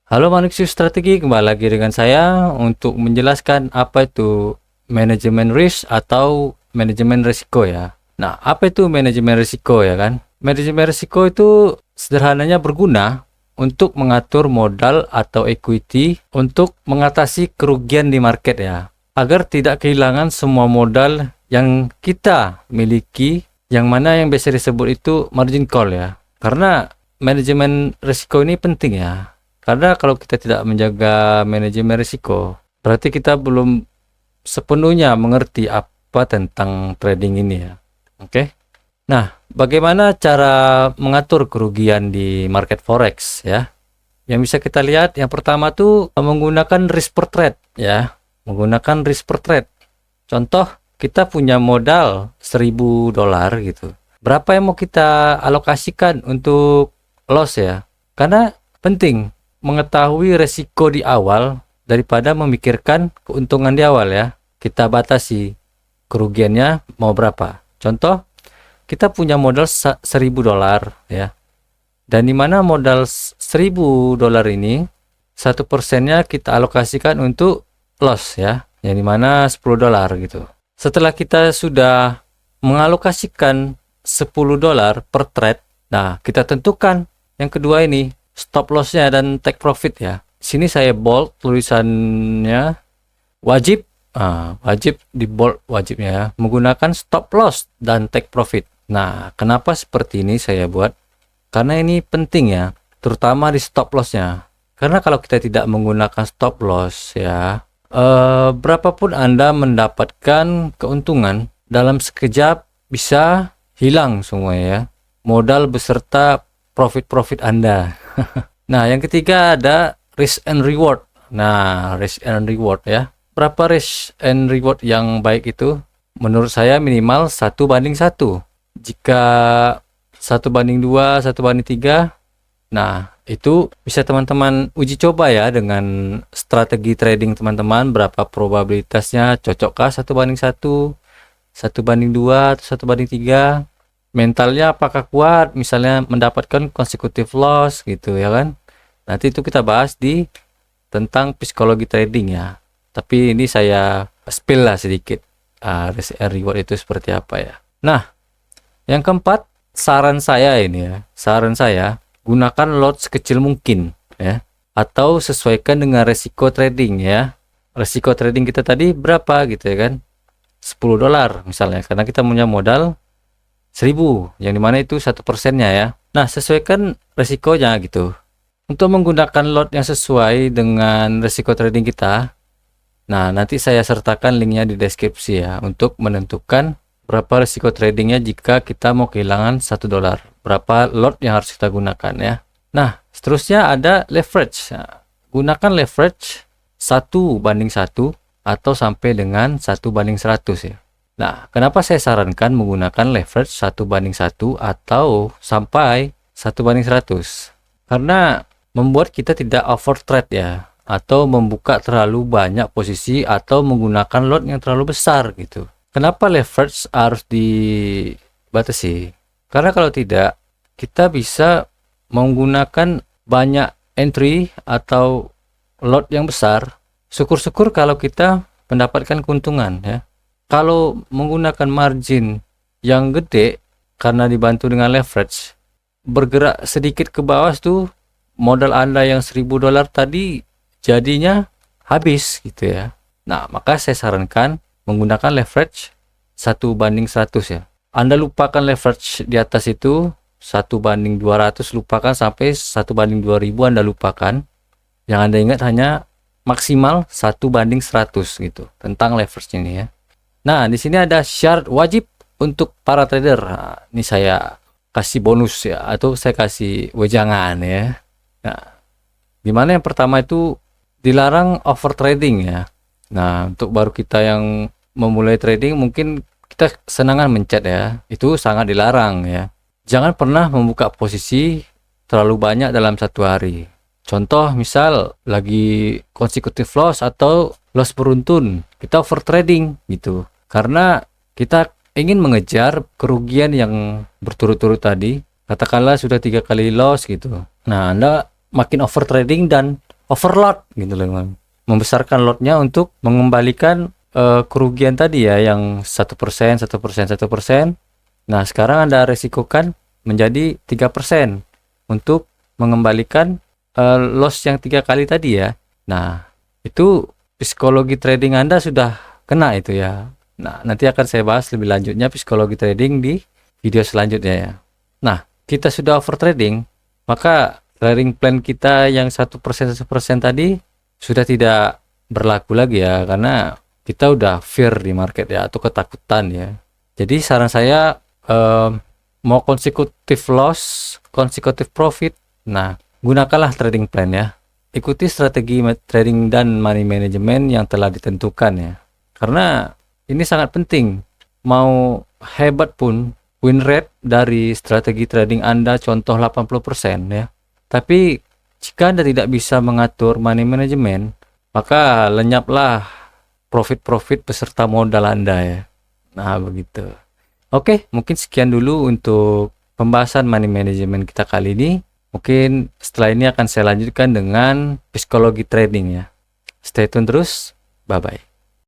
Halo manusia strategi, kembali lagi dengan saya untuk menjelaskan apa itu manajemen risk atau manajemen risiko ya. Nah, apa itu manajemen risiko ya kan? Manajemen risiko itu sederhananya berguna untuk mengatur modal atau equity untuk mengatasi kerugian di market ya. Agar tidak kehilangan semua modal yang kita miliki, yang mana yang biasa disebut itu margin call ya. Karena manajemen risiko ini penting ya. Karena kalau kita tidak menjaga manajemen risiko, berarti kita belum sepenuhnya mengerti apa tentang trading ini ya. Oke. Nah, bagaimana cara mengatur kerugian di market forex ya? Yang bisa kita lihat yang pertama tuh menggunakan risk per trade ya. Menggunakan risk per trade. Contoh, kita punya modal $1.000 gitu. Berapa yang mau kita alokasikan untuk loss ya? Karena penting mengetahui resiko di awal daripada memikirkan keuntungan di awal ya. Kita batasi kerugiannya mau berapa. Contoh, kita punya modal $1.000 ya. Dan di mana modal $1.000 ini 1%-nya kita alokasikan untuk loss ya. Yang dimana $10 gitu. Setelah kita sudah mengalokasikan $10 per trade, nah kita tentukan yang kedua ini stop lossnya dan take profit ya. Sini saya bold tulisannya wajib, wajib di bold wajibnya ya, menggunakan stop loss dan take profit. Nah, kenapa seperti ini saya buat? Karena ini penting ya, terutama di stop lossnya. Karena kalau kita tidak menggunakan stop loss ya, berapapun Anda mendapatkan keuntungan dalam sekejap bisa hilang semua ya. Modal beserta profit-profit Anda. Nah, yang ketiga ada risk and reward. Nah, risk and reward ya. Berapa risk and reward yang baik itu? Menurut saya minimal 1:1. Jika 1:2, 1:3, nah itu bisa teman-teman uji coba ya dengan strategi trading teman-teman. Berapa probabilitasnya, cocokkah 1:1, 1:2, atau 1:3? Mentalnya apakah kuat, misalnya mendapatkan consecutive loss gitu ya kan. Nanti itu kita bahas di tentang psikologi trading ya. Tapi ini saya spill lah sedikit risk and reward itu seperti apa ya. Nah, yang keempat, saran saya ini ya, saran saya gunakan lot sekecil mungkin ya, atau sesuaikan dengan resiko trading ya. Resiko trading kita tadi berapa gitu ya kan, $10 misalnya, karena kita punya modal 1.000, yang dimana itu 1%-nya ya. Nah, sesuaikan resikonya gitu. Untuk menggunakan lot yang sesuai dengan resiko trading kita, nah nanti saya sertakan linknya di deskripsi ya, untuk menentukan berapa resiko tradingnya jika kita mau kehilangan $1. Berapa lot yang harus kita gunakan ya. Nah, seterusnya ada leverage. Nah, gunakan leverage 1:1 atau sampai dengan 1:100 ya. Nah, kenapa saya sarankan menggunakan leverage 1:1 atau sampai 1:100? Karena membuat kita tidak over trade ya, atau membuka terlalu banyak posisi atau menggunakan lot yang terlalu besar gitu. Kenapa leverage harus dibatasi? Karena kalau tidak, kita bisa menggunakan banyak entry atau lot yang besar. Syukur-syukur kalau kita mendapatkan keuntungan ya. Kalau menggunakan margin yang gede karena dibantu dengan leverage, bergerak sedikit ke bawah tuh modal Anda yang $1.000 tadi jadinya habis gitu ya. Nah, maka saya sarankan menggunakan leverage 1:100 ya. Anda lupakan leverage di atas itu 1:200, lupakan sampai 1:2000 Anda lupakan. Yang Anda ingat hanya maksimal 1:100 gitu tentang leverage ini ya. Nah, di sini ada syarat wajib untuk para trader. Nah, ini saya kasih bonus ya, atau saya kasih wejangan ya. Nah, dimana yang pertama itu dilarang over trading ya. Nah, untuk baru kita yang memulai trading mungkin kita senangan mencet ya, itu sangat dilarang ya. Jangan pernah membuka posisi terlalu banyak dalam satu hari. Contoh misal lagi consecutive loss atau loss beruntun, kita over trading gitu. Karena kita ingin mengejar kerugian yang berturut-turut tadi. Katakanlah sudah 3 kali loss gitu. Nah, Anda makin over trading dan overload gitu loh, teman. Membesarkan lotnya untuk mengembalikan kerugian tadi ya, yang 1%, 1%, 1%. Nah, sekarang Anda resikokan menjadi 3% untuk mengembalikan loss yang 3 kali tadi ya. Nah, itu psikologi trading Anda sudah kena itu ya. Nah, nanti akan saya bahas lebih lanjutnya psikologi trading di video selanjutnya ya. Nah, kita sudah over trading, maka trading plan kita yang 1% 1% tadi sudah tidak berlaku lagi ya, karena kita udah fear di market ya, atau ketakutan ya. Jadi saran saya, mau consecutive loss, consecutive profit, nah gunakanlah trading plan ya. Ikuti strategi trading dan money management yang telah ditentukan ya. Karena ini sangat penting. Mau hebat pun win rate dari strategi trading Anda contoh 80% ya. Tapi jika Anda tidak bisa mengatur money management, maka lenyaplah profit-profit beserta modal Anda ya. Nah, begitu. Oke, mungkin sekian dulu untuk pembahasan money management kita kali ini. Mungkin setelah ini akan saya lanjutkan dengan psikologi trading ya. Stay tune terus. Bye-bye.